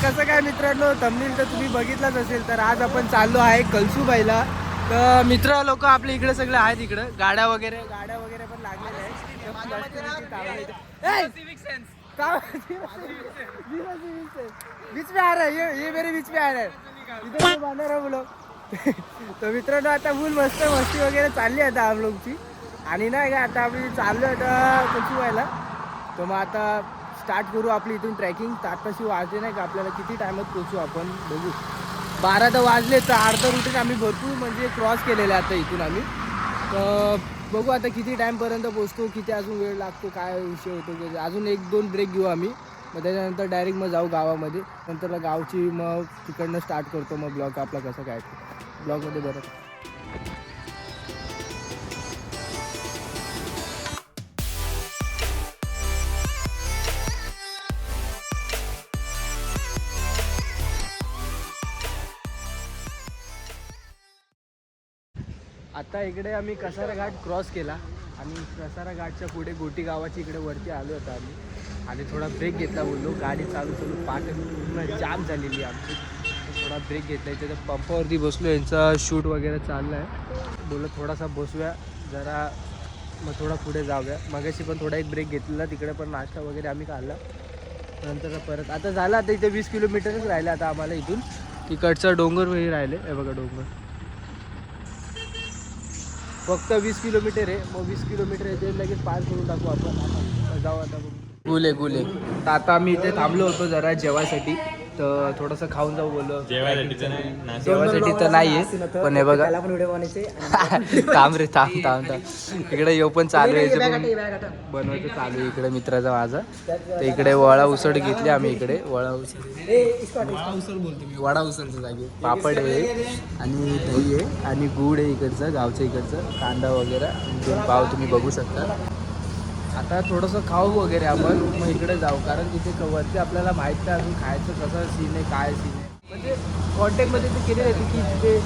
कसं काय मित्रांनो, थंबनेल तर तुम्ही बघितलाच असेल. तर आज आपण चाललो आहे कळसूबाईला. तर मित्र लोक आपले इकडे सगळे आहेत, इकडे गाड्या वगैरे पण लागलेल्या आहेत. बीच में आ रहा है, ये मेरे बीच में आ रहा है, इधर बांधणार आहे बोलो. तर मित्रांनो आता फुल मस्ती वगैरे चालली आता हम लोगची. आणि नाही का आता आम्ही चाललो आता कळसूबाईला. तर मग आता स्टार्ट करू आपली इथून ट्रॅकिंग. तर आताशी वाजले नाही का, आपल्याला किती टायमात पोहोचू आपण बघू. 12 तर वाजले. तर अर्धा रुटीन आम्ही भरपूर म्हणजे क्रॉस केलेलं आहे आता इथून आम्ही. तर बघू आता किती टाईमपर्यंत पोहोचतो, किती अजून वेळ लागतो, काय विषय होतो. की अजून 1-2 ब्रेक घेऊ आम्ही. मग त्याच्यानंतर डायरेक्ट मग जाऊ गावामध्ये. नंतर गावची मग तिकडनं स्टार्ट करतो मग ब्लॉग आपला कसं काय ब्लॉगमध्ये बरं. आता इकडे आम्ही कसारा घाट क्रॉस केला आणि कसारा घाटच्या पुढे गोटी गावाची इकडे वरती आलो होतो आम्ही. आणि थोडा ब्रेक घेतला. बोललो गाडी चालू पाठ पूर्ण जाम झालेली आमची. थोडा ब्रेक घेतला. इथे तर पंपावरती बसलो, यांचा शूट वगैरे चाललं आहे. बोललो थोडासा बसूया जरा, मग थोडा पुढे जाऊया. मगाशी पण थोडा एक ब्रेक घेतलेला, तिकडे पण नाश्ता वगैरे आम्ही काढला. नंतर परत आता झालं. आता इथे 20 किलोमीटरच राहिलं आता आम्हाला इथून. तिकडचा डोंगर वगैरे राहिले. हे बघा डोंगर, फक्त 20 किलोमीटर आहे. मग 20 किलोमीटर येते लगेच पार करून टाकू आपण. आता जाऊ आता गुले. तर आता आम्ही इथे थांबलो होतो जरा जेवायसाठी. तर थोडंसं खाऊन जाऊ बोललो. जेवायसाठी तर नाही आहे, पण हे बघा थांब रे थांब. इकडे येऊ पण चालू आहे, बनवायचं चालू आहे इकडे मित्राचा माझा. तर इकडे वडा उसळ घेतली आम्ही. इकडे वडा उसळ बोलतो मी, वडा उसळच्या जागी पापड आहे आणि दही आहे आणि गूळ आहे इकडचं, गावचं इकडचं, कांदा वगैरे 2 पाव तुम्ही बघू शकता. आता थोडंसं खाऊ वगैरे आपण, मग इकडे जाऊ. कारण तिथे वरती आपल्याला माहीत नाही अजून खायचं कसं सीन आहे, काय सीन आहे. म्हणजे कॉन्टॅक्टमध्ये ते केले होते की तिथे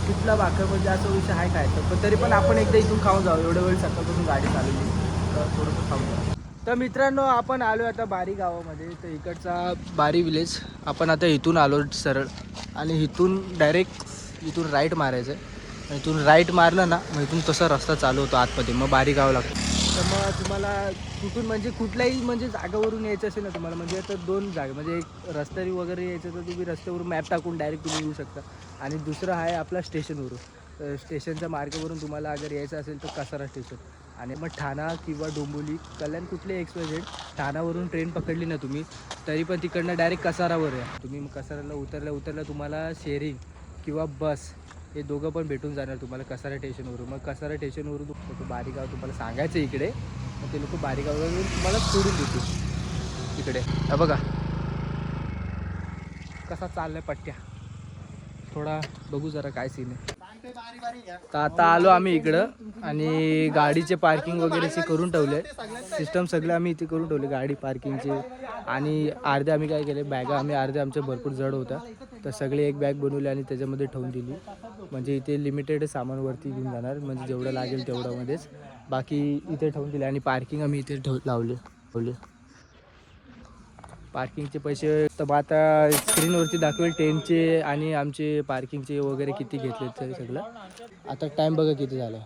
कुठला भाकर म्हणजे असं विषय आहे खायचं. पण तरी पण आपण एकदा इथून खाऊन जाऊ. एवढ्या वेळ सकाळपासून गाडी चालवली तर थोडंसं खाऊन जाऊ. तर मित्रांनो आपण आलो आता बारी गावामध्ये. तर इकडचा बारी विलेज. आपण आता इथून आलो सरळ आणि इथून डायरेक्ट इथून राईट मारायचं आहे. इथून राईट मारलं ना, मग इथून तसा रस्ता चालू होतो आतमध्ये, मग बारी गाव लागतो. तर मग तुम्हाला कुठून म्हणजे कुठल्याही म्हणजे जागेवरून यायचं असेल ना तुम्हाला, म्हणजे आता 2 जागा, म्हणजे एक रस्त्यावरी वगैरे यायचं तर तुम्ही रस्त्यावरून मॅप टाकून डायरेक्ट तुम्ही येऊ शकता. आणि दुसरं आहे आपला स्टेशनवरून. तर स्टेशनच्या मार्गावरून तुम्हाला अगर यायचं असेल तर कसारा स्टेशन. आणि मग ठाणा किंवा डोंबिवली, कल्याण, कुठले XYZ. ठाणावरून ट्रेन पकडली ना तुम्ही तरी पण तिकडनं डायरेक्ट कसारावर या तुम्ही. मग कसाराला उतरल्या तुम्हाला शेअरिंग किंवा बस हे दोघं पण भेटून जाणार तुम्हाला कसारा स्टेशनवरून. मग कसारा स्टेशनवरून तो बारीगाव तुम्हाला सांगायचं इकडे, मग ते लोक बारीगाववरून तुम्हाला सोडून देतील इकडे. हा बघा कसा चाललाय पट्ट्या, थोडा बघू जरा काय सीन आहे. तर आता आलो आम्ही इकडं आणि गाडीचे पार्किंग वगैरे करून ठेवले. सिस्टम सगळे आम्ही इथे करून ठेवले गाडी पार्किंगचे. आणि अर्धे आम्ही काय केले, बॅगा आम्ही अर्धे आमच्या भरपूर जड होत्या तर सगळे एक बॅग बनवली आणि त्याच्यामध्ये ठेवून दिली. म्हणजे इथे लिमिटेड सामानवरती घेऊन जाणार, म्हणजे जेवढं लागेल तेवढ्यामध्येच, बाकी इथे ठेवून दिले. आणि पार्किंग आम्ही इथे लावले. पार्किंगचे पैसे तर आता स्क्रीनवरती दाखवेल टेनचे आणि आमचे पार्किंगचे वगैरे किती घेतले ते सगळं. आता टाईम बघा किती झाला,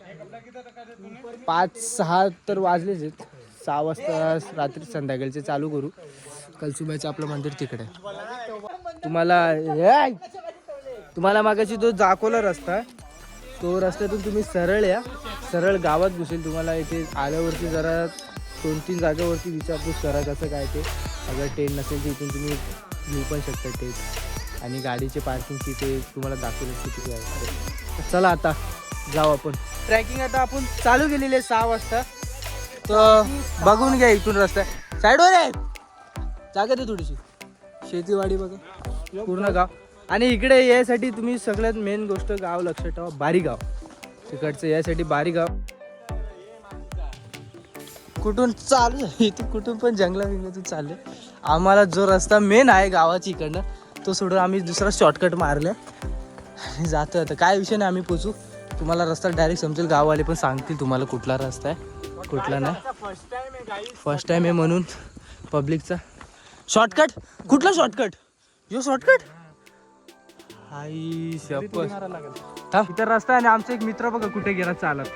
5-6 तर वाजलेच आहेत. 6 वाजता रात्री संध्याकाळचे चालू करू. कळसूबाईचं आपलं मंदिर तिकडे. तुम्हाला मागाशी जो दाखवला रस्ता, तो रस्त्यातून तुम्ही सरळ या, सरळ गावात घुसेल. तुम्हाला इथे आल्यावरती जरा 2-3 जागेवरती विचारपूस करा कसं काय ते. अगर ट्रेन नसेल तर इथून तुम्ही घेऊ पण शकता ट्रेन. आणि गाडीचे पार्किंगची ते तुम्हाला दाखवलं किती आहे. चला आता जाऊ आपण. ट्रॅकिंग आता आपण चालू केलेली आहे 6 वाजता. तर बघून घ्या इथून रस्ता साईडवर आहे. जागा दे थोडीशी, शेतीवाडी बघा पूर्ण गाव. आणि इकडे यासाठी तुम्ही सगळ्यात मेन गोष्ट गाव लक्षात ठेवा, बारीगाव. तिकडचं यासाठी बारीगाव. कुठून चालू इथे, कुठून पण जंगलातून चालले. आम्हाला जो रस्ता मेन आहे गावाची इकडनं तो सोडून आम्ही दुसरा शॉर्टकट मारला आणि जातो. आता काय विषय नाही, आम्ही पोचू. तुम्हाला रस्ता डायरेक्ट समजेल. गाववाले पण सांगतील तुम्हाला कुठला रस्ता आहे कुठला नाही. फर्स्ट टाइम आहे म्हणून पब्लिकचा शॉर्टकट. कुठला शॉर्टकट? यो शॉर्टकट आई शपथ थांब इतर रस्ता आणि आमचा एक मित्र बघा कुठे गेला चालत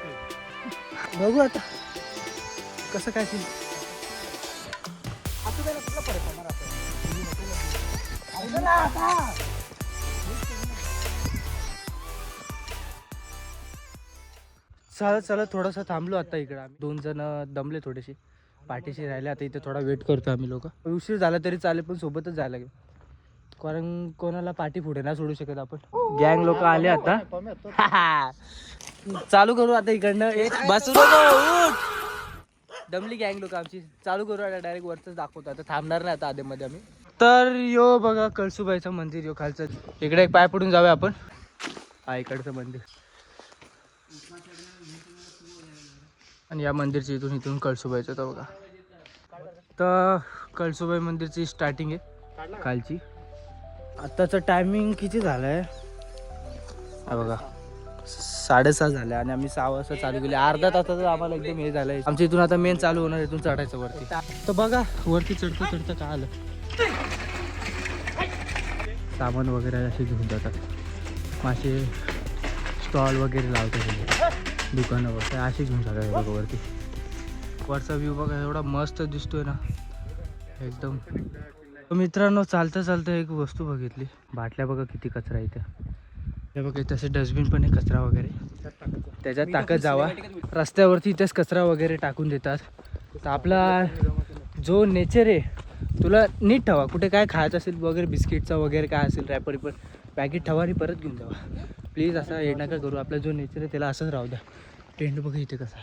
बघू आता कसं काय केलं चालत चालत थोडंसं थांबलो आता इकडे आम्ही 2 जण दमले थोडेसे पाठीशी राहिले आता इथे थोडा वेट करतो आम्ही लोक उशीर झाला तरी चालेल पण सोबतच जायला लागेल कारण कोणाला पाठी पुढे नाही सोडू शकत आपण गँग लोक आले आता चालू करू आता इकडनं बसू नको दमली गँग लोक आमची चालू करू आता डायरेक्ट वरच दाखवतो आता थांबणार नाही आता आधीमध्ये आम्ही तर यो बघा कळसुबाईचं मंदिर यो खालचं इकडे एक पाय पडून जाऊया आपण हा इकडचं मंदिर आणि या मंदिरची इथून कळसुबाईचं तर बघा तर कळसुबाई मंदिरची स्टार्टिंग आहे खालची आत्ताचं टायमिंग किती झालं आहे हा बघा 6:30 झालं आणि आम्ही 6 वाजता चालू केले अर्धा तासाचं आम्हाला एकदम हे झालं आहे आमच्या इथून आता मेन चालू होणार इथून चढायचं वरती तर बघा वरती चढतं का आलं सामान वगैरे असे घेऊन जातात मासे स्टॉल वगैरे लावतात दुकानावर असे घेऊन जातात बघा वरती वरचा व्ह्यू बघा एवढा मस्त दिसतोय ना एकदम मित्रांनो चालता चालता एक वस्तू बघितली बाटल्या बघा किती कचरा इथे हे बघा तसे डस्टबिन पण आहे कचरा वगैरे त्याच्यात टाकत जावा रस्त्यावरती इथेच कचरा वगैरे टाकून देतात तर आपला जो नेचर आहे तुला नीट ठेवा कुठे काय खायचं असेल वगैरे बिस्किटचा वगैरे काय असेल रॅपर पण पॅकेट ठेवा आणि परत घेऊन जावा प्लीज असा हे नका करू आपला जो नेचर आहे त्याला असंच राहू द्या टेंट बघा इथे कसा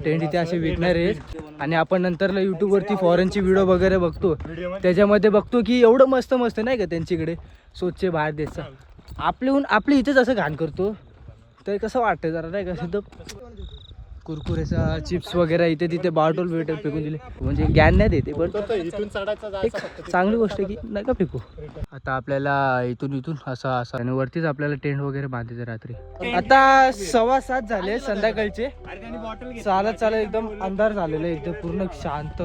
टेंट इथे असे विकणार आहेत आणि आपण नंतरला यूट्यूबवरती फॉरेनची व्हिडिओ वगैरे बघतो त्याच्यामध्ये बघतो की एवढं मस्त मस्त नाही का त्यांच्याकडे स्वच्छ बाहेर द्यायचं आपली इथेच असं घाण करतो तर कसं वाटतं जरा नाही का सिद्ध कुरकुरेचा चिप्स वगैरे इथे तिथे बाटल वेटर फेकून दिले म्हणजे ज्ञान नाही देते पण एक चांगली गोष्ट आहे की नका फेकू आता आपल्याला इथून असं आणि वरतीच आपल्याला टेंट वगैरे बांधायचं रात्री आता 6:15 झाले संध्याकाळचे चालत एकदम अंधार झालेलं एकदम पूर्ण शांत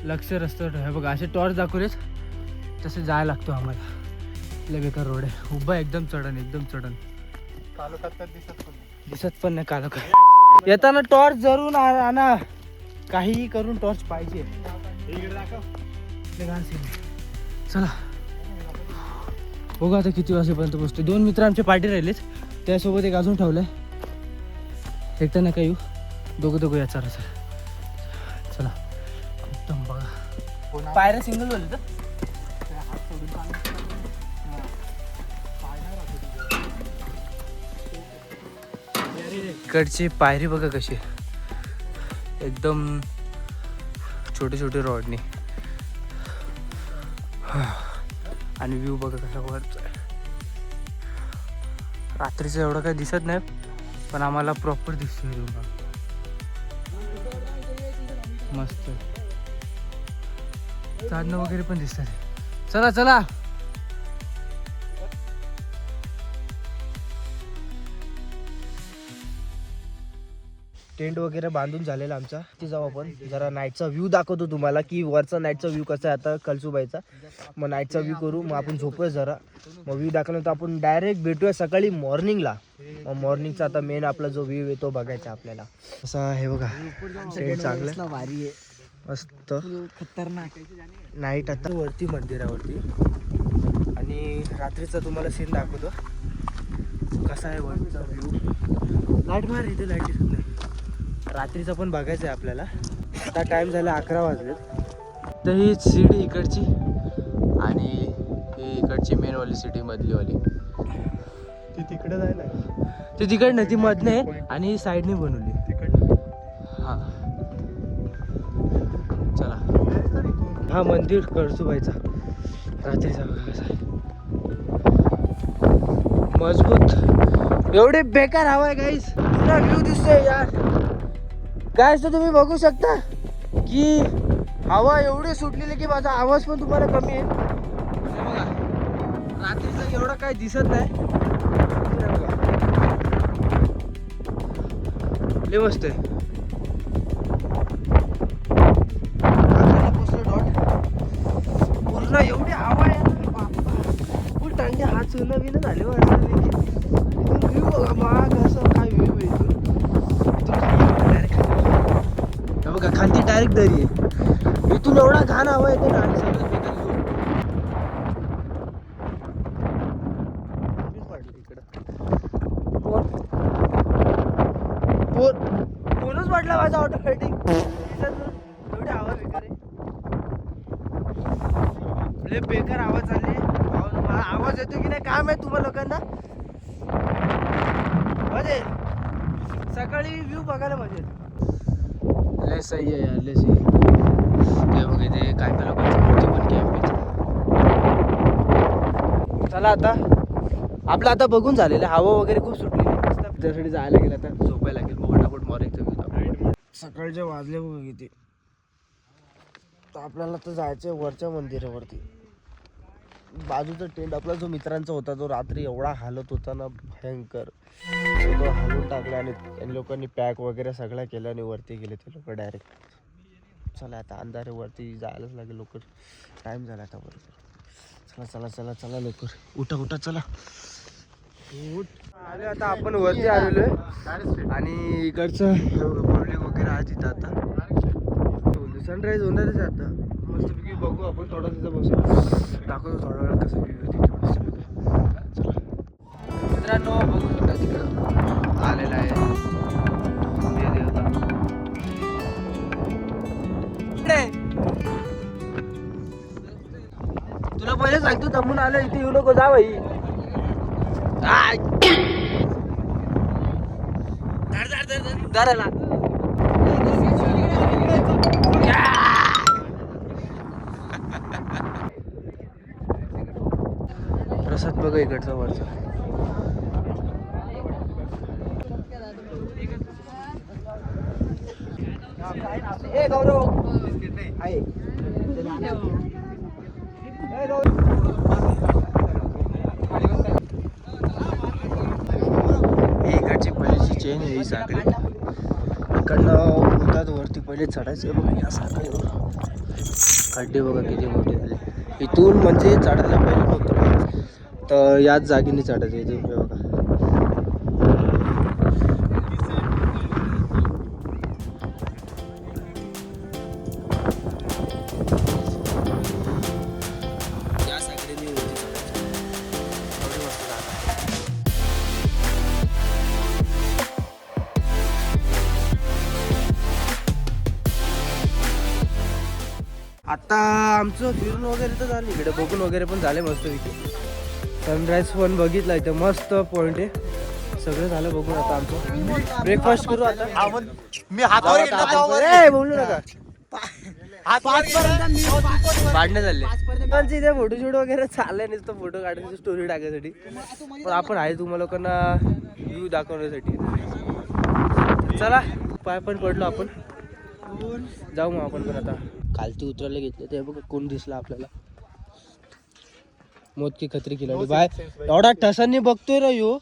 लक्ष रस्त्यावर ठेवा बघा असे टॉर्च दाखवलेच तसे जायला लागतो आम्हाला लय बेकार रोड आहे उभा एकदम चढण दिसत पण नाही कालोखात येताना टॉर्च जरूर आणा काहीही करून टॉर्च पाहिजे चला बघू आता किती वाजेपर्यंत पोहोचते 2 मित्र आमच्या पार्टी राहिलेच त्यासोबत एक अजून ठेवलंय एकटा नका येऊ दोघं या चला एकदम बघा पायऱ्या सिंगल बोलत इकडची पायरी बघा कशी एकदम छोटे रॉडनी आणि व्ह्यू बघा कसा वरचा रात्रीचं एवढं काही दिसत नाही पण आम्हाला प्रॉपर दिसतोय मस्त चांदणं वगैरे पण दिसतात चला टेंट वगैरे बांधून झालेला आमचा ती जाऊ आपण जरा नाईटचा व्ह्यू दाखवतो तुम्हाला की वरचा नाईटचा व्ह्यू कसा आहे आता कळसुबाईचा मग नाईटचा व्ह्यू करू मग आपण झोपूया जरा मग व्ह्यू दाखवल्यानंतर आपण डायरेक्ट भेटूया सकाळी मॉर्निंगला मग मॉर्निंगचा आता मेन आपला जो व्ह्यू आहे तो बघायचा आपल्याला असा आहे बघा टेंट चांगलं भारी आहे मस्त खतरनाक नाईट आता वरती मंदिरावरती आणि रात्रीचा तुम्हाला सीन दाखवतो कसा आहे वरचा व्ह्यू लाईट मार इथे लाईट दिसत नाही रात्रीचं पण बघायचं आहे आपल्याला आता टाइम झाला 11 वाजले तर ही सीडी इकडची आणि ही इकडची मेनवाली सिटी मधलीवाली ती तिकडे जायला ती तिकड नाही ती मधने आहे आणि साईडने बनवली हां चला हा मंदिर कळसुबाईचा रात्रीचा कसा मजबूत एवढे बेकार हवा आहे गाईस पुरा व्ह्यू दिसतोय यार गाईस तर तुम्ही बघू शकता की हवा एवढी सुटलेली की माझा आवाज पण तुम्हाला कमी आहे बघा रात्रीचं एवढं काही दिसत नाही लय मस्त आहे. पूर्ण एवढी हवा आहे फुल थंडी. हात नवीन झाले व्ह्यू बघा माग असं काय व्ह्यू आहे इथून बघा. खालती डायरेक्ट दरी आहे. इथून एवढा घाण हवा येते ना आणि सगळं फोनच वाटला माझा ऑटोमॅटिक. एवढी हवा बेकार आहे. लय बेकार आवाज चालले. आवाज येतो की नाही काय माहित तुम्हाला लोकांना. म्हणजे सकाळी व्ह्यू बघायला मजा येते. लय सही आहे यार, लय सही. ते बघ इथे काय काय लोकांची मोठी पण कॅम्प आहे. चला आता आपलं आता बघून झालेलं. हवा वगैरे खूप सुटलेली. त्यासाठी जायला गेलं आता झोपायला लागेल. मग फटाफट मॉर्निंगचं व्ह्यू. सकाळचे वाजले बघ किती. तर आपल्याला तर जायचं वरच्या मंदिरावरती. बाजूचा टेंट आपला जो मित्रांचा होता तो रात्री एवढा हालत होता ना भयंकर. तो हालून टाकला आणि लोकांनी पॅक वगैरे सगळं केलं आणि वरती गेले ते लोक डायरेक्ट. चला आता अंधार वरती जायलाच लागेल लवकर. टाईम झाला आता बरोबर. चला चला चला चला लवकर उठा उठा चला उठ. आले आता आपण वरती आलेलो आहे आणि इकडचं पब्लिक वगैरे आहे तिथं. आता सनराईज होणारच आहे आता. मस्तपैकी बघू आपण. थोडा तिथं बसू दाखवतो थोडा वेळ कसं व्ह्यू आहे तिथे मस्तपैकी. चला मित्रांनो बघू शकता तिकडं आलेला आहे देवता. तुला पहिले सांगतो दमून आलं इथे येऊ नको जा भाई. धरायला प्रसाद बघा इकडचा वरचा. हे गौरव आहे इकडची पहिलीची चेन आहे ही साखळी. इकडनं होतात वरती पहिले चढायचं बघा. या साखळीवर खड्डे बघा किती मोठे झाले. इथून म्हणजे चढायला पहिले नव्हतं तर याच जागेने चढायचं. इथून बघा या साखळीने वरती चढायचं. एवढी मस्त जागा. आता आमचं फिरून वगैरे तर झालं. इकडे बघून वगैरे पण झाले मस्त पैकी. सनराईज पण बघितला इथे मस्त पॉइंट आहे. सगळं झालं बघून. आता आमचं ब्रेकफास्ट करू आता. मी हातावर बोलू नका. पाडणे झाले इथे फोटोशूट वगैरे चाललंय. नुसतं फोटो काढायची स्टोरी टाकायसाठी. पण आपण आहे तुम्हाला लोकांना व्ह्यू दाखवण्यासाठी. चला पाय पण पडलो आपण. जाऊ मग आपण पण आता. खालती उतरायला घेतले ते बघ कोण दिसला आपल्याला. मोदकी खत्री खिलाडी बाय एवढा ठसांनी बघतोय ना यो.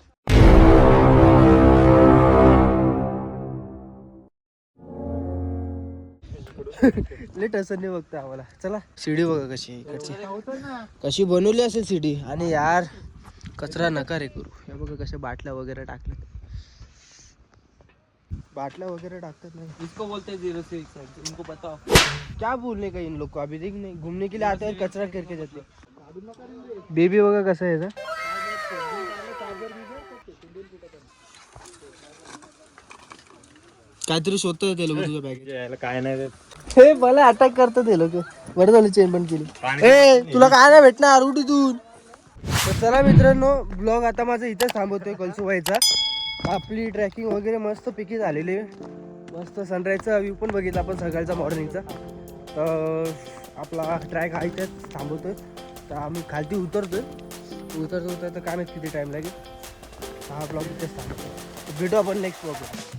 लय ठसांनी बघतोय आम्हाला. चला सीडी बघा कशी इकडची कशी बनवली असेल सीडी. आणि यार कचरा नका रे करू. हे बघा कशा बाटल्या वगैरे टाकल्या. बाटल्या वगैरे टाकतात नहीं. इसको बोलते हैं 06 इनको बताओ क्या बोलने का इन लोग को. अभी देख नहीं घूमने के लिए आते हैं कचरा करके जाते. बेबी बघा कसं आहे याचा. काहीतरी शोधतोय ते लोक तुझ्या बॅग. काय नाही हे मला अटॅक करतात ते लोक. बरं झालं चेन पण केली. ए तुला काय नाही भेटणार उठ इथून. तर चला मित्रांनो ब्लॉग आता माझा इथेच थांबवतोय कळसुबाईचा. आपली ट्रॅकिंग वगैरे मस्त पैकी झालेली आहे. मस्त सनराईजचा व्ह्यू पण बघितला आपण सकाळचा मॉर्निंगचा. तर आपला ट्रॅक हा इथेच थांबवतोय. तर आम्ही खालती उतरतोय. उतरतो तर काय माहिती किती टाईम लागेल. हा ब्लॉग इथेच थांबवतो. भेटू आपण नेक्स्ट ब्लॉगला.